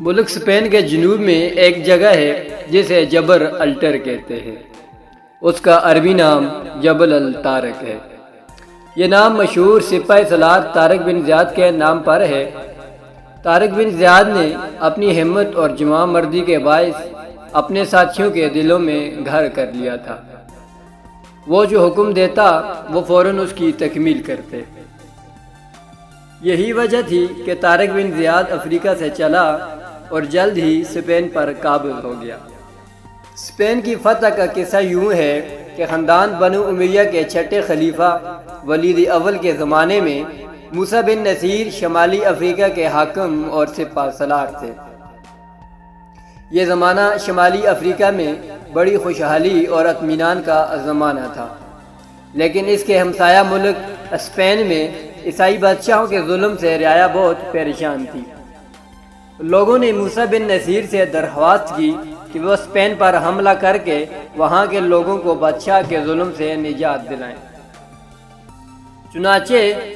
ملک Spain کے جنوب میں ایک جگہ ہے جسے جبر الٹر کہتے ہیں۔ اس کا عربی نام جبل الطارق ہے۔ یہ نام مشہور سپاہی سالار طارق بن زیاد کے نام پر ہے۔ طارق بن زیاد نے اپنی ہمت اور جواں مردی کے باعث اپنے ساتھیوں کے دلوں میں گھر کر لیا تھا۔ وہ جو حکم دیتا وہ فوراً اس کی تکمیل کرتے۔ یہی وجہ تھی کہ طارق بن زیاد افریقہ سے چلا اور جلد ہی اسپین پر قابض ہو گیا۔ اسپین کی فتح کا قصہ یوں ہے کہ خاندان بنو امیہ کے چھٹے خلیفہ ولید اول کے زمانے میں موسیٰ بن نصیر شمالی افریقہ کے حاکم اور سپہ سالار تھے۔ یہ زمانہ شمالی افریقہ میں بڑی خوشحالی اور اطمینان کا زمانہ تھا، لیکن اس کے ہمسایہ ملک اسپین میں عیسائی بادشاہوں کے ظلم سے رعایا بہت پریشان تھی۔ لوگوں نے موسیٰ بن نصیر سے درخواست کی کہ وہ اسپین پر حملہ کر کے وہاں کے لوگوں کو بادشاہ کے ظلم سے نجات دلائیں۔ چنانچہ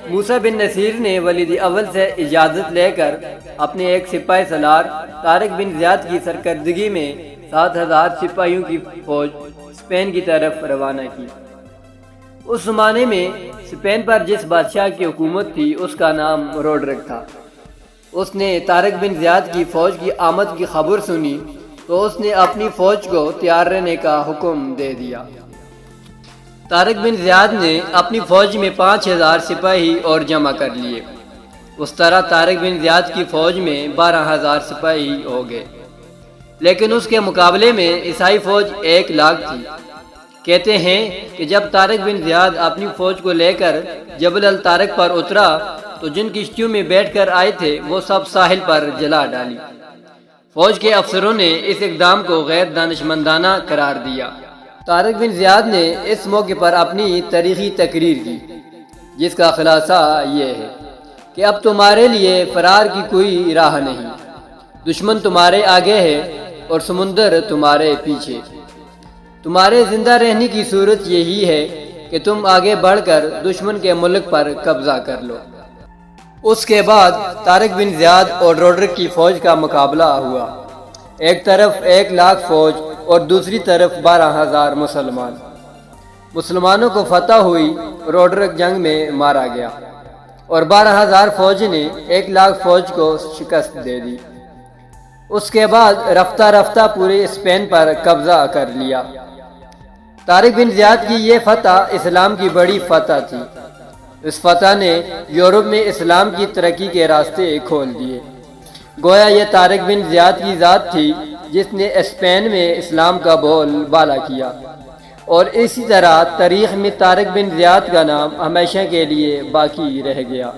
موسیٰ بن نصیر نے ولید اول سے اجازت لے کر اپنے ایک سپاہی سالار طارق بن زیاد کی سرکردگی میں 7,000 سپاہیوں کی فوج اسپین کی طرف روانہ کی۔ اس زمانے میں اسپین پر جس بادشاہ کی حکومت تھی اس کا نام روڈرک تھا۔ اس نے طارق بن زیاد کی فوج کی آمد کی خبر سنی تو اس نے اپنی فوج کو تیار رہنے کا حکم دے دیا۔ طارق بن زیاد نے اپنی فوج میں 5,000 سپاہی اور جمع کر لیے۔ اس طرح طارق بن زیاد کی فوج میں 12,000 سپاہی ہو گئے، لیکن اس کے مقابلے میں عیسائی فوج 1,00,000 تھی۔ کہتے ہیں کہ جب طارق بن زیاد اپنی فوج کو لے کر جبل الطارق پر اترا تو جن کشتیوں میں بیٹھ کر آئے تھے وہ سب ساحل پر جلا ڈالی۔ فوج کے افسروں نے اس اقدام کو غیر دانشمندانہ قرار دیا۔ طارق بن زیاد نے اس موقع پر اپنی تاریخی تقریر کی، جس کا خلاصہ یہ ہے کہ اب تمہارے لیے فرار کی کوئی راہ نہیں، دشمن تمہارے آگے ہے اور سمندر تمہارے پیچھے۔ تمہارے زندہ رہنے کی صورت یہی ہے کہ تم آگے بڑھ کر دشمن کے ملک پر قبضہ کر لو۔ اس کے بعد طارق بن زیاد اور روڈرک کی فوج کا مقابلہ ہوا، ایک طرف 1,00,000 فوج اور دوسری طرف 12,000 مسلمانوں کو فتح ہوئی۔ روڈرک جنگ میں مارا گیا اور 12,000 فوج نے 1,00,000 فوج کو شکست دے دی۔ اس کے بعد رفتہ رفتہ پورے اسپین پر قبضہ کر لیا۔ طارق بن زیاد کی یہ فتح اسلام کی بڑی فتح تھی۔ اس فتح نے یورپ میں اسلام کی ترقی کے راستے کھول دیے۔ گویا یہ طارق بن زیاد کی ذات تھی جس نے اسپین میں اسلام کا بول بالا کیا، اور اسی طرح تاریخ میں طارق بن زیاد کا نام ہمیشہ کے لیے باقی رہ گیا۔